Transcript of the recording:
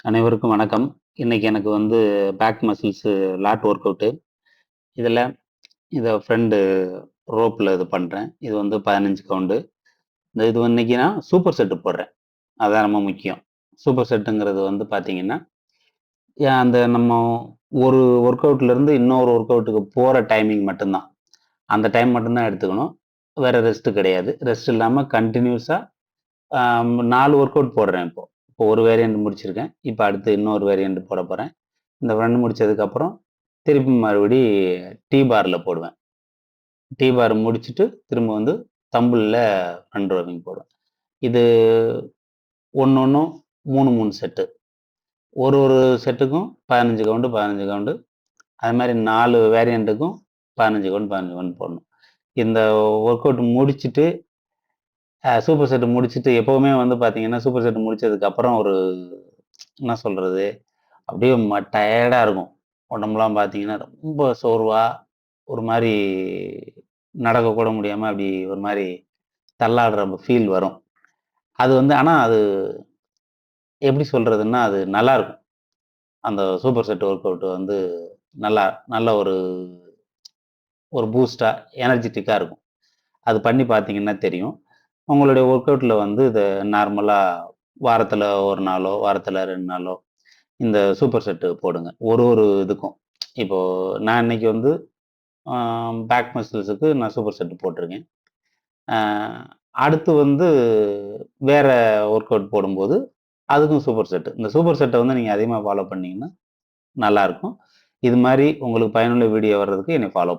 அனைவருக்கும் வணக்கம். இன்னைக்கு எனக்கு வந்து back muscles lat workout. இதில இத ஃப்ரண்ட் ரோப்ல இது பண்றேன். இது வந்து 15 கவுண்டு. இது இன்னைக்கு நான் சூப்பர் செட் போடுறேன். அதான் ரொம்ப முக்கியம். சூப்பர் செட்டுங்கிறது வந்து பார்த்தீங்கன்னா, அந்த நம்ம ஒரு ஒர்க் அவுட்லேருந்து இன்னொரு ஒர்க் அவுட்டுக்கு போற டைமிங் மட்டும் தான். அந்த டைம் மட்டும் தான் எடுத்துக்கணும். வேற ரெஸ்ட் கிடையாது. ரெஸ்ட் இல்லாம கன்டினியூஸா 4 ஒர்க் அவுட் போடுறேன் இப்போ. இப்போ ஒரு வேரியன்ட் முடிச்சிருக்கேன். இப்ப அடுத்து இன்னொரு வேரியன்ட் போடப் போறேன். இந்த ரன் முடிச்சதுக்கப்புறம், திருப்பி மறுபடி டீ பார்ல போடுவேன். டீ பார் முடிச்சுட்டு, திரும்ப வந்து தம்பிள்ல ஃப்ரண்ட் ரோவிங் போடுவேன். இது ஒண்ணொண்ணும் 3, 3 செட்டு. ஒரு செட்டுக்கும் 15 கவுண்டு, 15 கவுண்டு. அது மாரி 4 வேரியன்ட்டுக்கும் 15 கவுண்ட், 15 கவுண்ட் போடணும். இந்த ஒர்க் அவுட் முடிச்சுட்டு, சூப்பர் செட் முடிச்சுட்டு எப்பவுமே வந்து பார்த்தீங்கன்னா, சூப்பர் செட் முடிச்சதுக்கப்புறம் ஒரு என்ன சொல்றது? அப்படியே டயர்டா இருக்கும். உடம்பெல்லாம் பார்த்தீங்கன்னா, ரொம்ப சோர்வா, ஒரு மாரி நடக்க கூட முடியாம அப்படி ஒரு மாரி தள்ளாடுற ஃபீல் வரும். அது வந்து ஆனா அது எப்படி சொல்றதுன்னா, அது நல்லாருக்கும். அந்த சூப்பர் செட் ஒர்க் அவுட் வந்து நல்லா நல்ல ஒரு ஒரு பூஸ்ட்டா, எனர்ஜிட்டிக்கா இருக்கும். அது பண்ணி பார்த்தீங்கன்னா தெரியும். உங்களுடைய ஒர்க் அவுட்ல வந்து இத நார்மலா வாரத்துல 1 நாளோ, வாரத்துல 2 நாளோ இந்த சூப்பர் செட் போடுங்க. ஒரு இதுக்கும். இப்போ நான் இன்னைக்கு வந்து ஆ பேக் மசில்ஸுக்கு நான் சூப்பர் செட் போட்டிருக்கேன். அ அடுத்து வந்து வேற ஒர்க் அவுட் போடும்போது, அதுக்கும் சூப்பர் செட். இந்த சூப்பர் செட்ட வந்து நீங்க அதிகமா ஃபாலோ பண்ணீங்கன்னா, நல்லாருக்கும். இது மாரி உங்களுக்கு பயனுள்ள வீடியோ வர்றதுக்கு என்னை ஃபாலோ